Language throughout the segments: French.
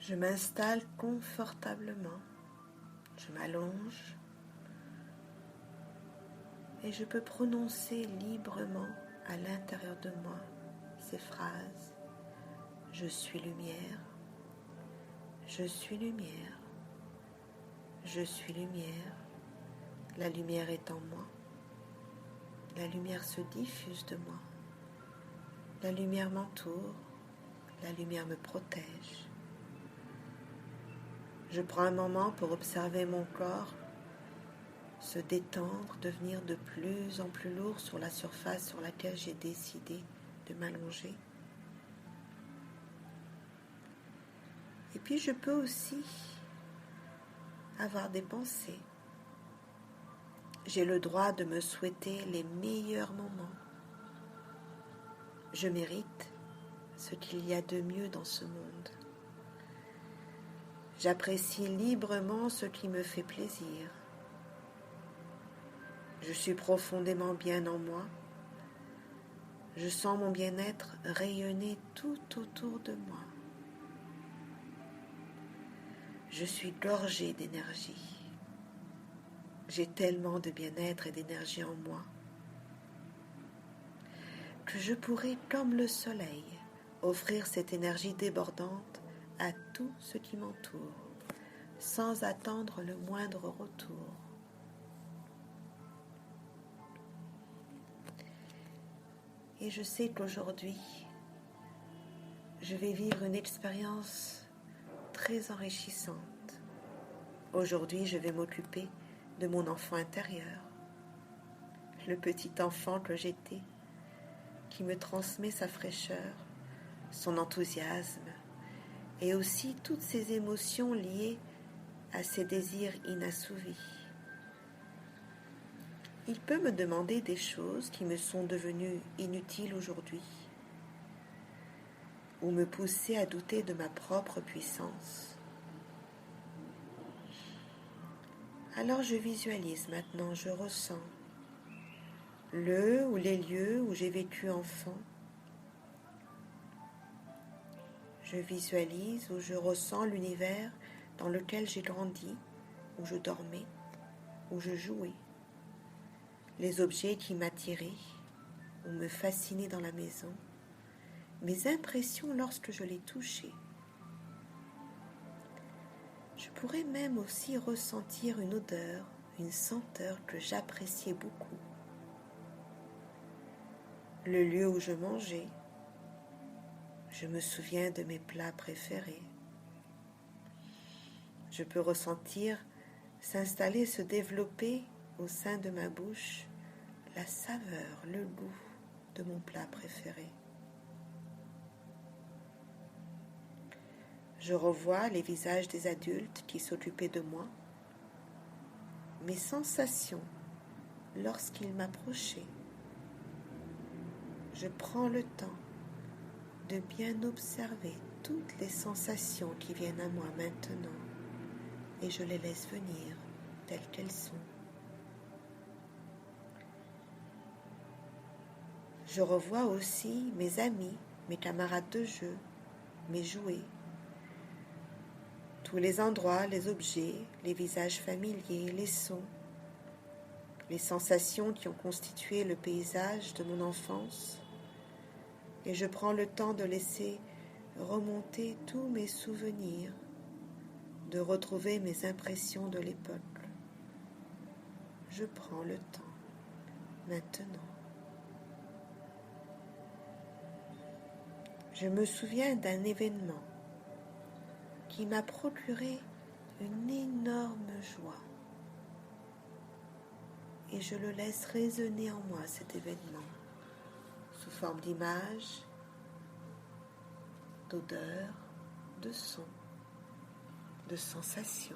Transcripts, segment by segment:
Je m'installe confortablement, je m'allonge et je peux prononcer librement à l'intérieur de moi ces phrases. Je suis lumière, je suis lumière, je suis lumière, la lumière est en moi, la lumière se diffuse de moi, la lumière m'entoure, la lumière me protège. Je prends un moment pour observer mon corps se détendre, devenir de plus en plus lourd sur la surface sur laquelle j'ai décidé de m'allonger. Et puis je peux aussi avoir des pensées. J'ai le droit de me souhaiter les meilleurs moments. Je mérite ce qu'il y a de mieux dans ce monde. J'apprécie librement ce qui me fait plaisir. Je suis profondément bien en moi. Je sens mon bien-être rayonner tout autour de moi. Je suis gorgée d'énergie. J'ai tellement de bien-être et d'énergie en moi que je pourrais, comme le soleil, offrir cette énergie débordante à tout ce qui m'entoure, sans attendre le moindre retour. Et je sais qu'aujourd'hui, je vais vivre une expérience très enrichissante. Aujourd'hui, je vais m'occuper de mon enfant intérieur, le petit enfant que j'étais, qui me transmet sa fraîcheur, son enthousiasme et aussi toutes ces émotions liées à ses désirs inassouvis. Il peut me demander des choses qui me sont devenues inutiles aujourd'hui ou me pousser à douter de ma propre puissance. Alors je visualise maintenant, je ressens le ou les lieux où j'ai vécu enfant. Je visualise ou je ressens l'univers dans lequel j'ai grandi, où je dormais, où je jouais. Les objets qui m'attiraient ou me fascinaient dans la maison. Mes impressions lorsque je les touchais. Je pourrais même aussi ressentir une odeur, une senteur que j'appréciais beaucoup. Le lieu où je mangeais. Je me souviens de mes plats préférés. Je peux ressentir s'installer, se développer au sein de ma bouche la saveur, le goût de mon plat préféré. Je revois les visages des adultes qui s'occupaient de moi, mes sensations lorsqu'ils m'approchaient. Je prends le temps de bien observer toutes les sensations qui viennent à moi maintenant et je les laisse venir telles qu'elles sont. Je revois aussi mes amis, mes camarades de jeu, mes jouets, tous les endroits, les objets, les visages familiers, les sons, les sensations qui ont constitué le paysage de mon enfance, et je prends le temps de laisser remonter tous mes souvenirs, de retrouver mes impressions de l'époque. Je prends le temps, maintenant. Je me souviens d'un événement qui m'a procuré une énorme joie. Et je le laisse résonner en moi, cet événement, sous forme d'images, d'odeurs, de sons, de sensations,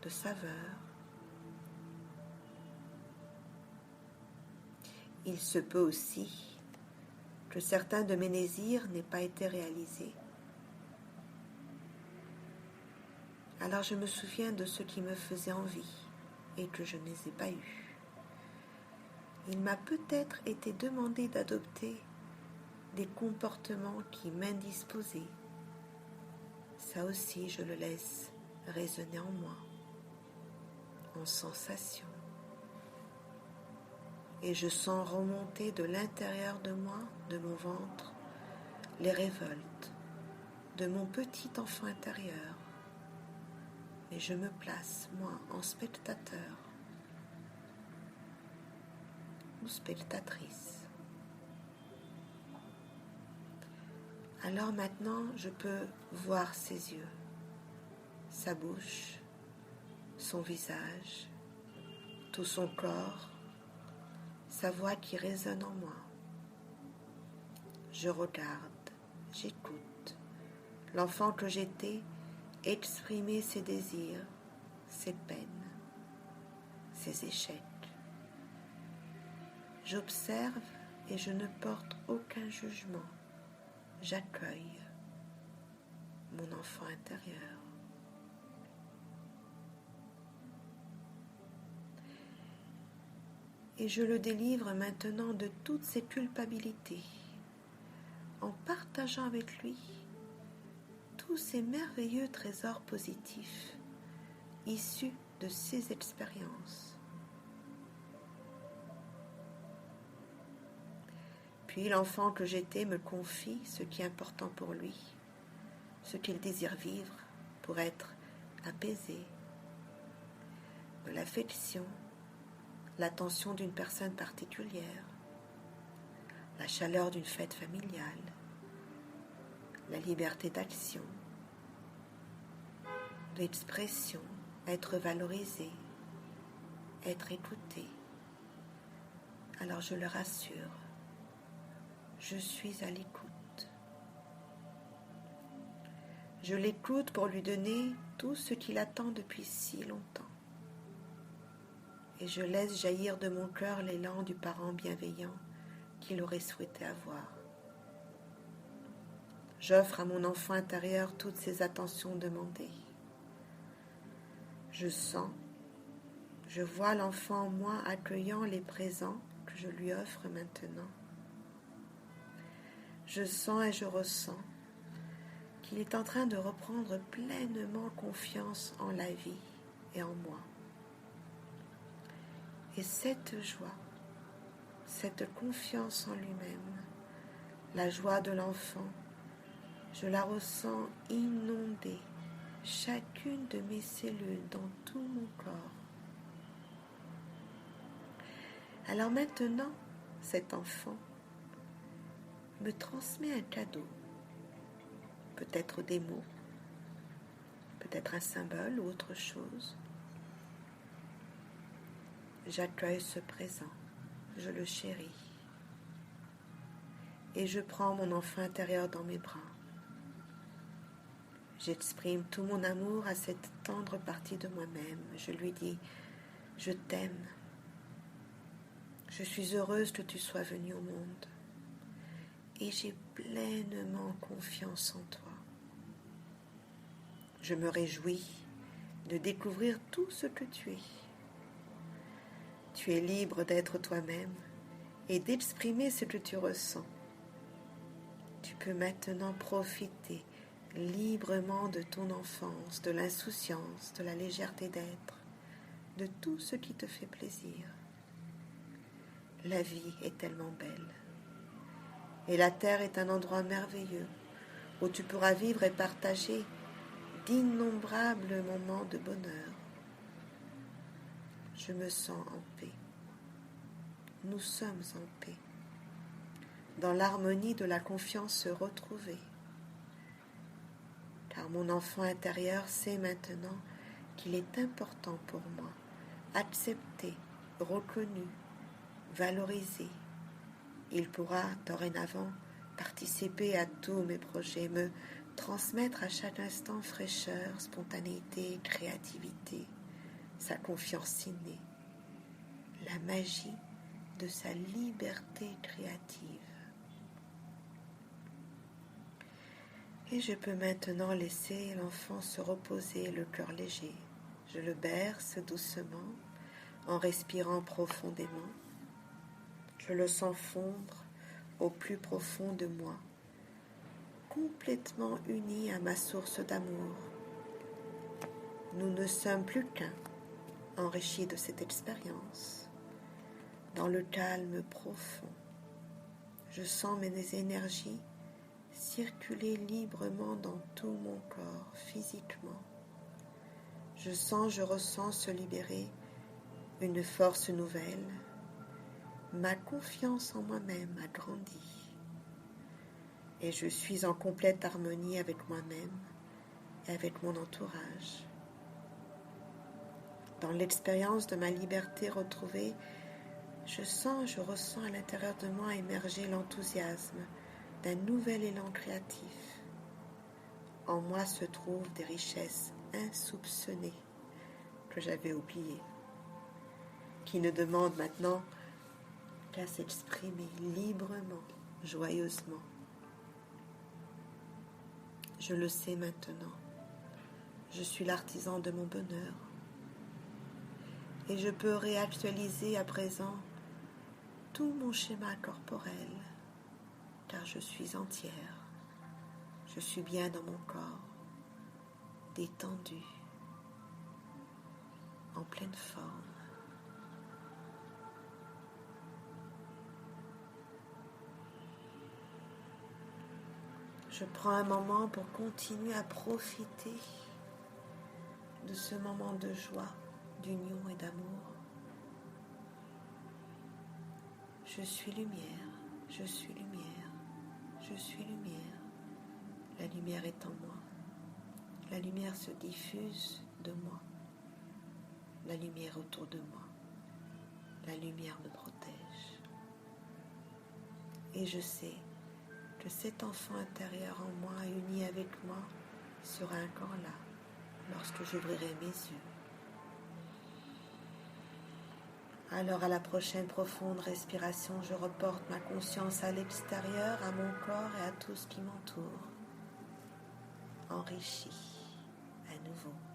de saveurs. Il se peut aussi que certains de mes désirs n'aient pas été réalisés. Alors je me souviens de ce qui me faisait envie et que je ne les ai pas eus. Il m'a peut-être été demandé d'adopter des comportements qui m'indisposaient. Ça aussi, je le laisse résonner en moi, en sensation. Et je sens remonter de l'intérieur de moi, de mon ventre, les révoltes de mon petit enfant intérieur. Et je me place, moi, en spectateur ou spectatrice. Alors maintenant, je peux voir ses yeux, sa bouche, son visage, tout son corps, sa voix qui résonne en moi. Je regarde, j'écoute l'enfant que j'étais exprimer ses désirs, ses peines, ses échecs. J'observe et je ne porte aucun jugement. J'accueille mon enfant intérieur. Et je le délivre maintenant de toutes ses culpabilités, en partageant avec lui tous ces merveilleux trésors positifs issus de ses expériences. Puis l'enfant que j'étais me confie ce qui est important pour lui, ce qu'il désire vivre pour être apaisé, de l'affection, l'attention d'une personne particulière, la chaleur d'une fête familiale, la liberté d'action, l'expression, être valorisé, être écouté. Alors je le rassure, je suis à l'écoute. Je l'écoute pour lui donner tout ce qu'il attend depuis si longtemps. Et je laisse jaillir de mon cœur l'élan du parent bienveillant qu'il aurait souhaité avoir. J'offre à mon enfant intérieur toutes ces attentions demandées. Je sens, je vois l'enfant en moi accueillant les présents que je lui offre maintenant. Je sens et je ressens qu'il est en train de reprendre pleinement confiance en la vie et en moi. Et cette joie, cette confiance en lui-même, la joie de l'enfant, je la ressens inonder chacune de mes cellules dans tout mon corps. Alors maintenant, cet enfant me transmet un cadeau, peut-être des mots, peut-être un symbole ou autre chose. J'accueille ce présent, je le chéris et je prends mon enfant intérieur dans mes bras. J'exprime tout mon amour à cette tendre partie de moi-même. Je lui dis, je t'aime. Je suis heureuse que tu sois venu au monde. Et j'ai pleinement confiance en toi. Je me réjouis de découvrir tout ce que tu es. Tu es libre d'être toi-même et d'exprimer ce que tu ressens. Tu peux maintenant profiter librement de ton enfance, de l'insouciance, de la légèreté d'être, de tout ce qui te fait plaisir. La vie est tellement belle. Et la terre est un endroit merveilleux où tu pourras vivre et partager d'innombrables moments de bonheur. Je me sens en paix. Nous sommes en paix, dans l'harmonie de la confiance retrouvée. Car mon enfant intérieur sait maintenant qu'il est important pour moi, accepté, reconnu, valorisé. Il pourra dorénavant participer à tous mes projets, me transmettre à chaque instant fraîcheur, spontanéité, créativité, sa confiance innée, la magie de sa liberté créative. Et je peux maintenant laisser l'enfant se reposer le cœur léger. Je le berce doucement en respirant profondément. Je le sens fondre au plus profond de moi, complètement uni à ma source d'amour. Nous ne sommes plus qu'un, enrichis de cette expérience. Dans le calme profond, je sens mes énergies circuler librement dans tout mon corps, physiquement. Je ressens se libérer une force nouvelle. Ma confiance en moi-même a grandi. Et je suis en complète harmonie avec moi-même et avec mon entourage. Dans l'expérience de ma liberté retrouvée, je ressens à l'intérieur de moi émerger l'enthousiasme d'un nouvel élan créatif. En moi se trouvent des richesses insoupçonnées que j'avais oubliées, qui ne demandent maintenant qu'à s'exprimer librement, joyeusement. Je le sais maintenant, je suis l'artisan de mon bonheur et je peux réactualiser à présent tout mon schéma corporel, car je suis entière, je suis bien dans mon corps, détendue, en pleine forme. Je prends un moment pour continuer à profiter de ce moment de joie, d'union et d'amour. Je suis lumière, je suis lumière, je suis lumière. La lumière est en moi. La lumière se diffuse de moi. La lumière autour de moi. La lumière me protège. Et je sais que cet enfant intérieur en moi, uni avec moi, sera encore là lorsque j'ouvrirai mes yeux. Alors à la prochaine profonde respiration, je reporte ma conscience à l'extérieur, à mon corps et à tout ce qui m'entoure. Enrichi à nouveau.